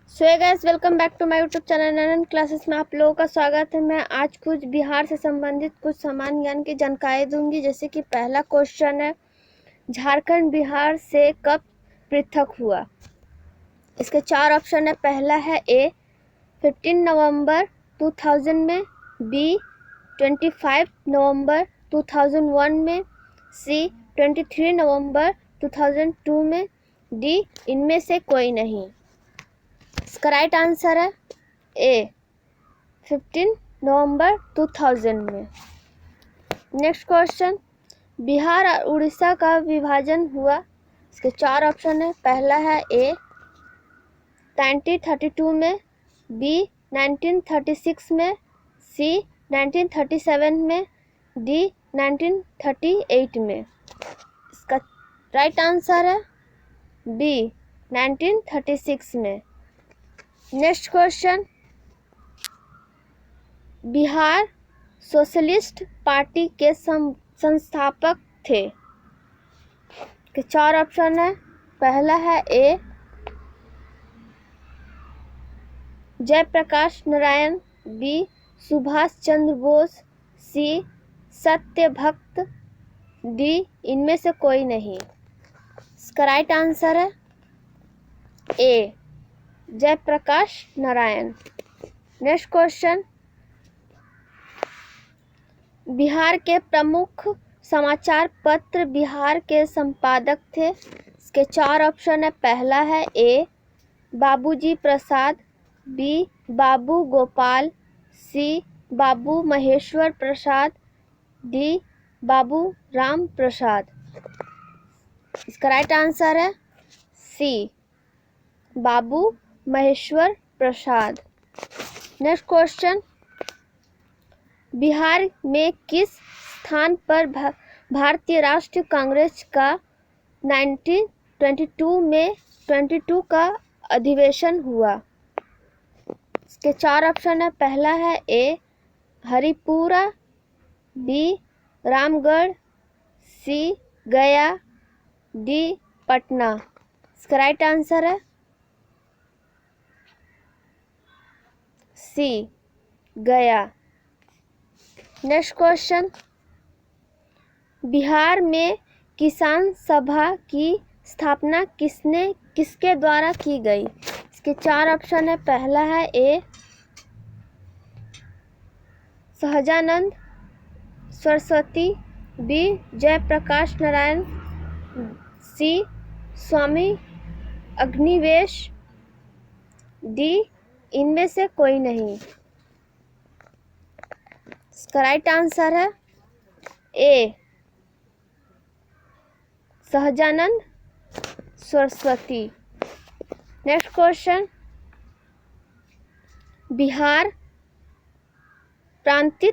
So guys, welcome back to my YouTube channel ननन classes में आप लोगों का स्वागत है। मैं आज कुछ बिहार से संबंधित कुछ सामान्य ज्ञान की जानकारी दूंगी। जैसे कि पहला क्वेश्चन है, झारखंड बिहार से कब पृथक हुआ। इसके चार ऑप्शन है। पहला है ए 15 नवंबर 2000 में, बी 25 नवंबर 2001 में, सी 23 नवंबर 2002 में, डी इनमें से कोई नहीं। इसका राइट आंसर है ए 15 नवंबर 2000 में। नेक्स्ट क्वेश्चन, बिहार और उड़ीसा का विभाजन हुआ। इसके चार ऑप्शन है। पहला है ए 1932 में, बी 1936 में, सी 1937 में, डी 1938 में। इसका राइट आंसर है बी 1936 में। Next question, Bihar socialist party के संस्थापक थे। के चार ऑप्शन है। पहला है ए जयप्रकाश नारायण, बी सुभाष चंद्र बोस, सी सत्यभक्त, डी इनमें से कोई नहीं। इसका राइट आंसर है ए जयप्रकाश नारायण। नेक्स्ट क्वेश्चन, बिहार के प्रमुख समाचार पत्र बिहार के संपादक थे। इसके चार ऑप्शन है। पहला है ए बाबूजी प्रसाद, बी बाबू गोपाल, सी बाबू महेश्वर प्रसाद, डी बाबू राम प्रसाद। इसका राइट आंसर है सी बाबू महेश्वर प्रसाद। नेक्स्ट क्वेश्चन, बिहार में किस स्थान पर भारतीय राष्ट्रीय कांग्रेस का 1922 में 22 का अधिवेशन हुआ। इसके चार ऑप्शन है। पहला है ए हरिपुरा, बी रामगढ़, सी गया, डी पटना। इसका राइट आंसर है सी गया। नेक्स्ट क्वेश्चन, बिहार में किसान सभा की स्थापना किसके द्वारा की गई। इसके चार ऑप्शन है। पहला है ए सहजानंद सरस्वती, बी जयप्रकाश नारायण, सी स्वामी अग्निवेश, डी इनमें से कोई नहीं। इसका राइट आंसर है ए सहजानंद सरस्वती। नेक्स्ट क्वेश्चन, बिहार प्रांतीय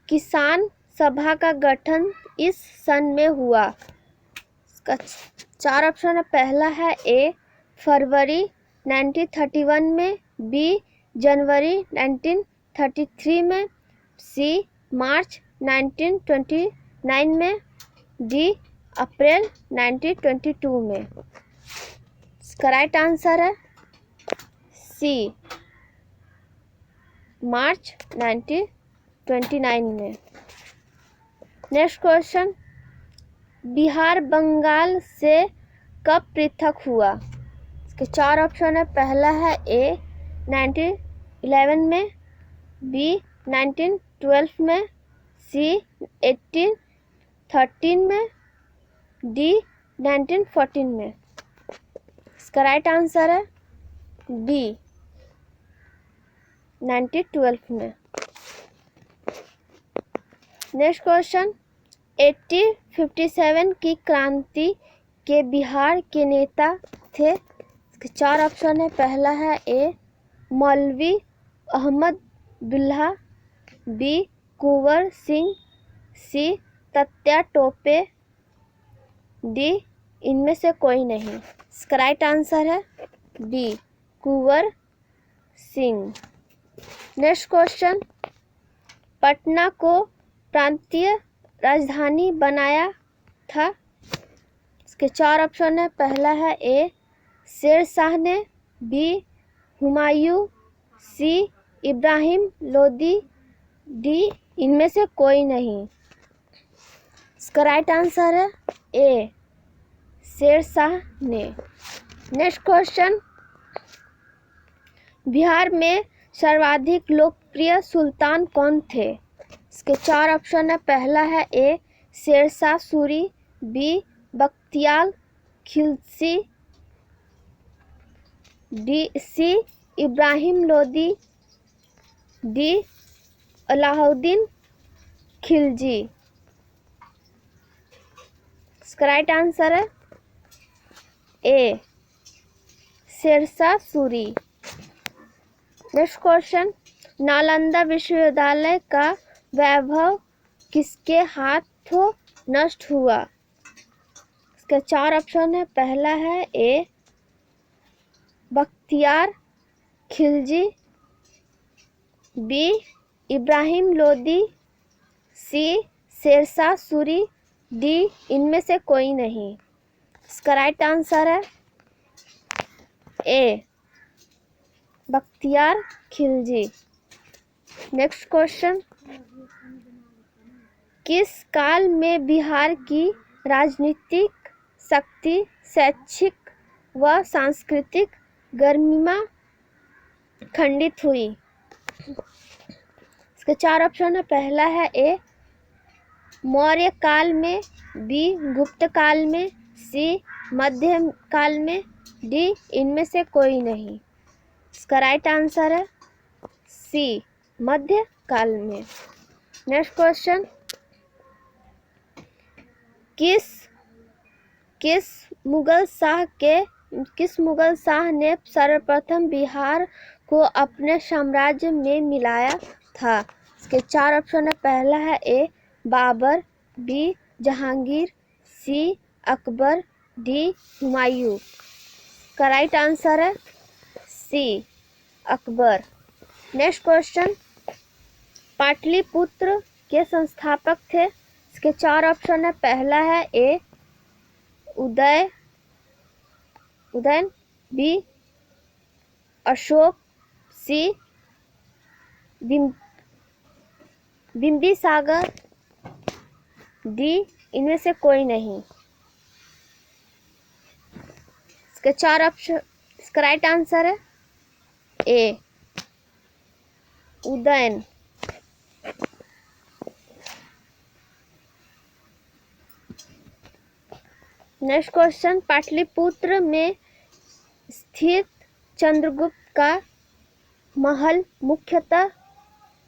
किसान सभा का गठन इस सन में हुआ। इसका चार ऑप्शन है। पहला है ए फरवरी 1931 में, बी जनवरी 1933 में, सी मार्च 1929 में, डी अप्रैल 1922 में। इसका राइट आंसर है सी मार्च 1929 में। नेक्स्ट क्वेश्चन, बिहार बंगाल से कब पृथक हुआ। इसके चार ऑप्शन है। पहला है ए 1911 में, बी 1912 में, सी 1813 में, डी 1914 में। इसका राइट आंसर है बी 1912 में। नेक्स्ट क्वेश्चन, 1857 की क्रांति के बिहार के नेता थे। इसके चार ऑप्शन है। पहला है ए मौलवी अहमदुल्ला, बी कुंवर सिंह, सी तात्या टोपे, डी इनमें से कोई नहीं। इसका राइट आंसर है B Kunwar Singh. Next question, Patna को प्रांतीय राजधानी बनाया था। इसके चार ऑप्शन है। पहला है ए शेर शाह ने, बी हुमायूं, सी इब्राहिम लोदी, डी इनमें से कोई नहीं। इसका राइट आंसर है ए शेरशाह ने। नेक्स्ट क्वेश्चन, बिहार में सर्वाधिक लोकप्रिय सुल्तान कौन थे? इसके 4 ऑप्शन है। पहला है ए शेरशाह सूरी, बी बख्तियार खिलजी, सी इब्राहिम लोदी, डी अलाउद्दीन खिलजी। इसका राइट आंसर है ए शेरशाह सूरी। नेक्स्ट क्वेश्चन, नालंदा विश्वविद्यालय का वैभव किसके हाथों नष्ट हुआ? इसके 4 ऑप्शन है। पहला है ए बख्तियार खिलजी, बी इब्राहिम लोदी, सी शेरशाह सूरी, डी इनमें से कोई नहीं। इसका राइट आंसर है ए बख्तियार खिलजी। नेक्स्ट क्वेश्चन, किस काल में बिहार की राजनीतिक शक्ति, शैक्षिक व सांस्कृतिक गरिमा खंडित हुई? इसके 4 ऑप्शन है। पहला है ए मौर्य काल में, बी गुप्त काल में, सी मध्य काल में, डी इनमें से कोई नहीं। इसका राइट आंसर है सी मध्य काल में। नेक्स्ट क्वेश्चन, किस मुगल शाह ने सर्वप्रथम बिहार को अपने साम्राज्य में मिलाया था? इसके 4 ऑप्शन है। पहला है ए बाबर, बी जहांगीर, सी अकबर, डी हुमायूं। का राइट आंसर है सी अकबर। नेक्स्ट क्वेश्चन, पाटलिपुत्र के संस्थापक थे? इसके 4 ऑप्शन है। पहला है ए उदयन, बी अशोक, सी बिंबिसागर, डी इनमें से कोई नहीं। इसके 4 ऑप्शन, इसका राइट आंसर है ए उदयन। नेक्स्ट क्वेश्चन, पाटलिपुत्र में स्थित चंद्रगुप्त का महल मुख्यतः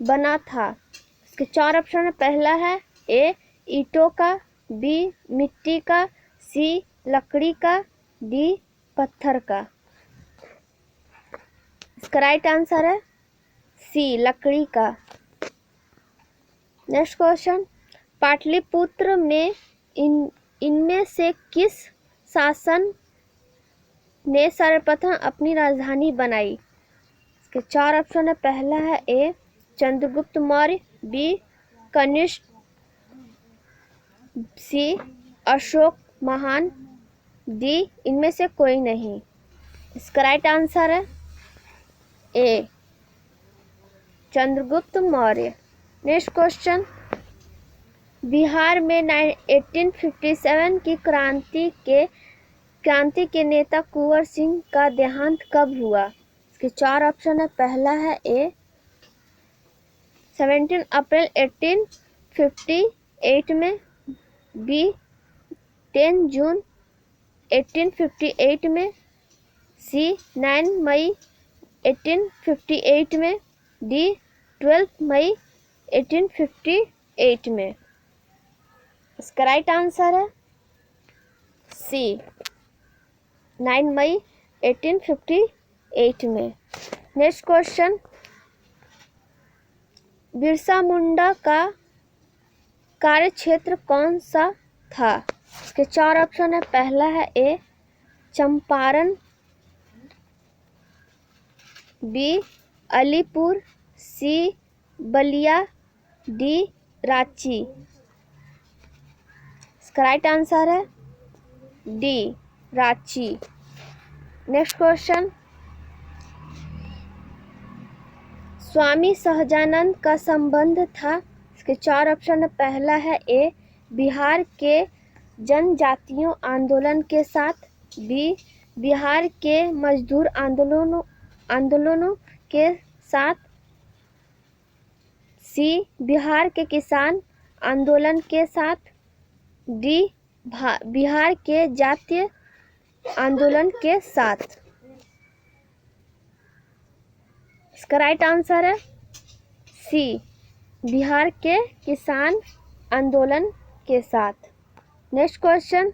बना था? इसके 4 ऑप्शन है। पहला है ए ईंटों का, बी मिट्टी का, सी लकड़ी का, डी पत्थर का। इसका राइट आंसर है सी लकड़ी का। नेक्स्ट क्वेश्चन, पाटलिपुत्र में इनमें से किस शासक ने सर्वप्रथम अपनी राजधानी बनाई? इसके 4 ऑप्शन है। पहला है ए चंद्रगुप्त मौर्य, बी कनिष्क, सी अशोक महान, डी इनमें से कोई नहीं। इसका राइट आंसर है ए चंद्रगुप्त मौर्य। नेक्स्ट क्वेश्चन, बिहार में 1857 की क्रांति के नेता कुंवर सिंह का देहांत कब हुआ? इसके 4 ऑप्शन है। पहला है ए 17 अप्रैल 1858 में, बी 10 जून 1858 में, सी 9 मई 1858 में, डी 12 मई 1858 में। इसका राइट आंसर है सी 9 मई 1858 में। नेक्स्ट क्वेश्चन, बिरसा मुंडा का कार्यक्षेत्र कौन सा था? इसके 4 ऑप्शन है। पहला है ए चंपारण, बी अलीपुर, सी बलिया, डी रांची। इसका राइट आंसर है D Ranchi. Next question, Swami Sahajanand का संबंध था? इसके 4 ऑप्शन है। पहला है ए बिहार के जनजातीयों आंदोलन के साथ, बी बिहार के मजदूर आंदोलनों के साथ, सी बिहार के किसान आंदोलन के साथ, डी बिहार के जातीय आंदोलन के साथ। इसका राइट आंसर है सी बिहार के किसान आंदोलन के साथ। नेक्स्ट क्वेश्चन,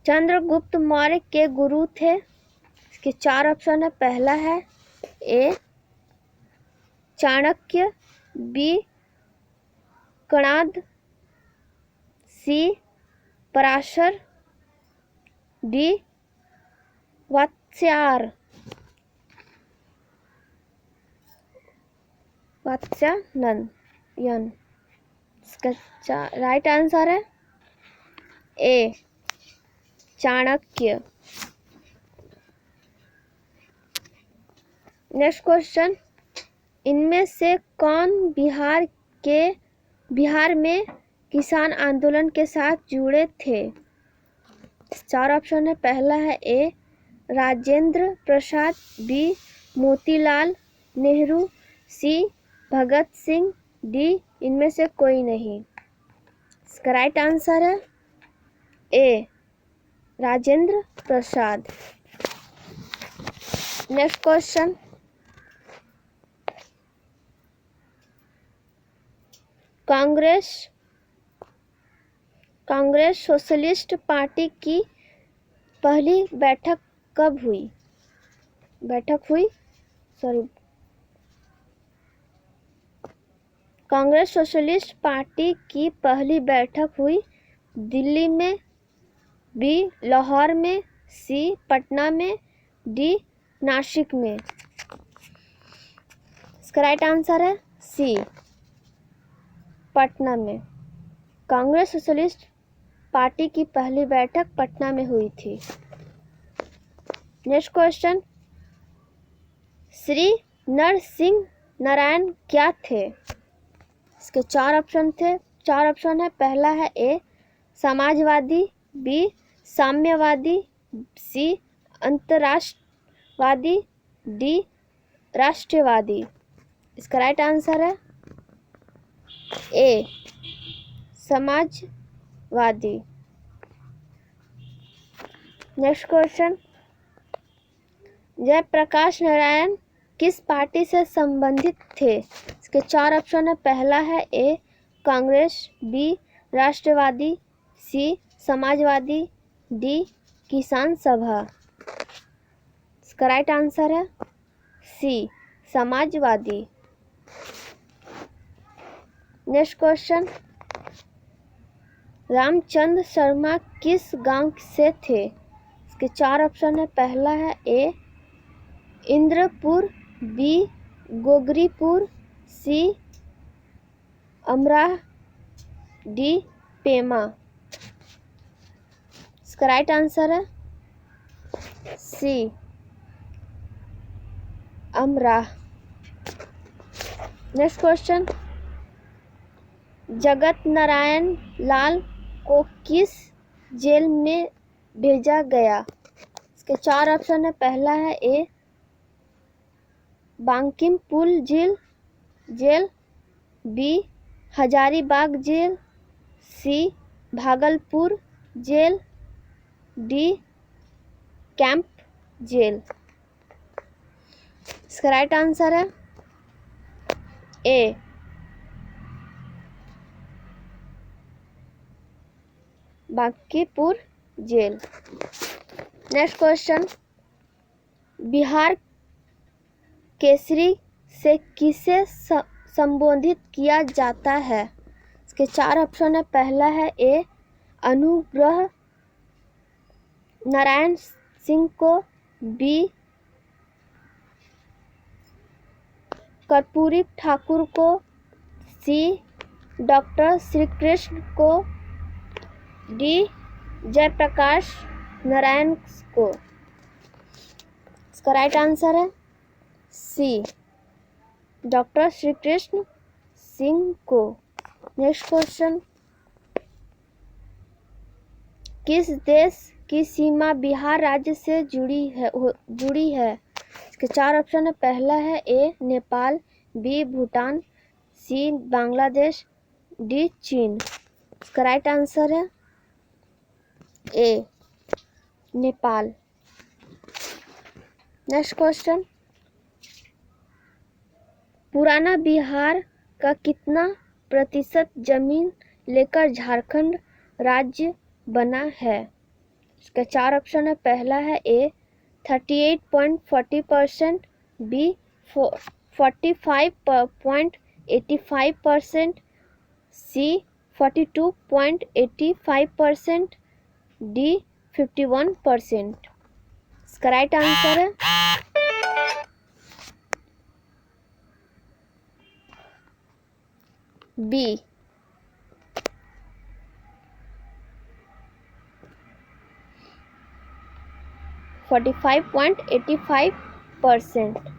चंद्रगुप्त मौर्य के गुरु थे? इसके 4 ऑप्शन है। पहला है ए चाणक्य, बी कणाद, सी पराशर, डी वात्स्यायन। इसका राइट आंसर है ए चाणक्य। नेक्स्ट क्वेश्चन, इनमें से कौन बिहार में किसान आंदोलन के साथ जुड़े थे? 4 ऑप्शन है। पहला है A Rajendra Prasad, B Motilal Nehru, C Bhagat Singh, D इनमें से कोई नहीं। इसका राइट आंसर है A Rajendra Prasad. Next question, Congress socialist party की पहली बैठक कब हुई? कांग्रेस सोशलिस्ट पार्टी की पहली बैठक हुई दिल्ली में, बी लाहौर में, सी पटना में, डी नासिक में। इसका राइट आंसर है सी पटना में। कांग्रेस सोशलिस्ट पार्टी की पहली बैठक पटना में हुई थी। नेक्स्ट क्वेश्चन, श्री नरसिंह नारायण क्या थे? इसके 4 ऑप्शन है। पहला है ए समाजवादी, बी साम्यवादी, सी अंतराष्ट्रवादी, डी राष्ट्रवादी। इसका राइट आंसर है ए समाजवादी। नेक्स्ट क्वेश्चन, जयप्रकाश नारायण किस पार्टी से संबंधित थे? इसके 4 ऑप्शन है। पहला है ए कांग्रेस, बी राष्ट्रवादी, सी समाजवादी, डी किसान सभा। इसका राइट आंसर है सी समाजवादी। नेक्स्ट क्वेश्चन, रामचंद्र शर्मा किस गांव से थे? इसके 4 ऑप्शन है। पहला है ए इंद्रपुर, बी गोगरीपुर, सी अमराह, डी पेमा। इसका राइट आंसर है सी अमराह। नेक्स्ट क्वेश्चन, जगत नारायण लाल को किस जेल में भेजा गया? इसके 4 ऑप्शन है। पहला है A Bankipur jail, B Hazaribagh jail, C Bhagalpur jail, D camp jail. इसका राइट आंसर है A Bankipur jail. Next question, Bihar Kesari से किसे संबोधित किया जाता है? इसके 4 ऑप्शन है। पहला है ए अनुग्रह नारायण सिंह को, बी कर्पूरी ठाकुर को, सी डॉक्टर श्री कृष्ण को, डी जयप्रकाश नारायण को। इसका राइट आंसर है सी सी डॉक्टर श्री कृष्ण सिंह को। नेक्स्ट क्वेश्चन, किस देश की सीमा बिहार राज्य से जुड़ी है? इसके 4 ऑप्शन है। पहला है ए नेपाल, बी भूटान, सी बांग्लादेश, डी चीन। इसका राइट आंसर है ए नेपाल। नेक्स्ट क्वेश्चन, पुराना बिहार का कितना प्रतिशत जमीन लेकर झारखंड राज्य बना है? इसके 4 ऑप्शन है। पहला है ए 38.40%, बी 45.85%, सी 42.85%, डी 51%। इसका राइट आंसर है बी 45.85%।